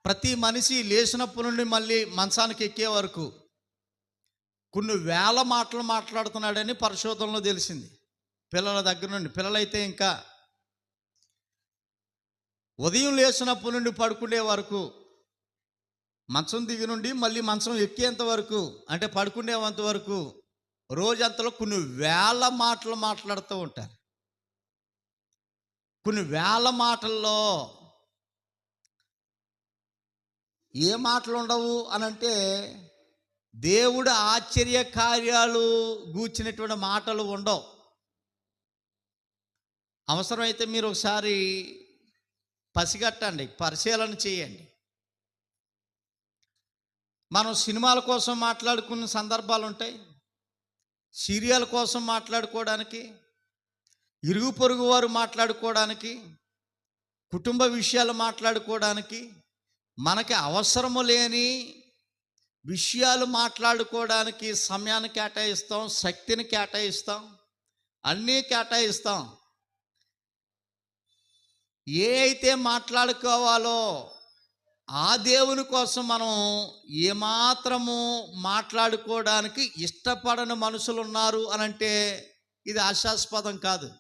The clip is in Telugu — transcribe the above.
ప్రతి మనిషి లేచినప్పటి నుండి మళ్ళీ మంచానికి ఎక్కే వరకు కొన్ని వేల మాటలు మాట్లాడుతున్నాడని పరిశోధనలో తెలిసింది. పిల్లల దగ్గర నుండి, పిల్లలైతే ఇంకా ఉదయం లేచినప్పటి నుండి పడుకునే వరకు, మంచం దిగి నుండి మళ్ళీ మంచం ఎక్కేంత వరకు, అంటే పడుకునేంత వరకు రోజంతలో కొన్ని వేల మాటలు మాట్లాడుతూ ఉంటారు. కొన్ని వేల మాటల్లో ఏ మాటలు ఉండవు అనంటే, దేవుడు ఆశ్చర్య కార్యాలు గూర్చినటువంటి మాటలు ఉండవు. అవసరమైతే మీరు ఒకసారి పసిగట్టండి, పరిశీలన చేయండి. మనం సినిమాల కోసం మాట్లాడుకున్న సందర్భాలు ఉంటాయి, సీరియల్ కోసం మాట్లాడుకోవడానికి, ఇరుగు పొరుగు వారు మాట్లాడుకోవడానికి, కుటుంబ విషయాలు మాట్లాడుకోవడానికి, మనకి అవసరము లేని విషయాలు మాట్లాడుకోవడానికి సమయాన్ని కేటాయిస్తాం, శక్తిని కేటాయిస్తాం, అన్నీ కేటాయిస్తాం. ఏ అయితే మాట్లాడుకోవాలో ఆ దేవుని కోసం మనం ఏమాత్రము మాట్లాడుకోవడానికి ఇష్టపడని మనుషులు ఉన్నారు అనంటే ఇది హాస్యాస్పదం కాదు.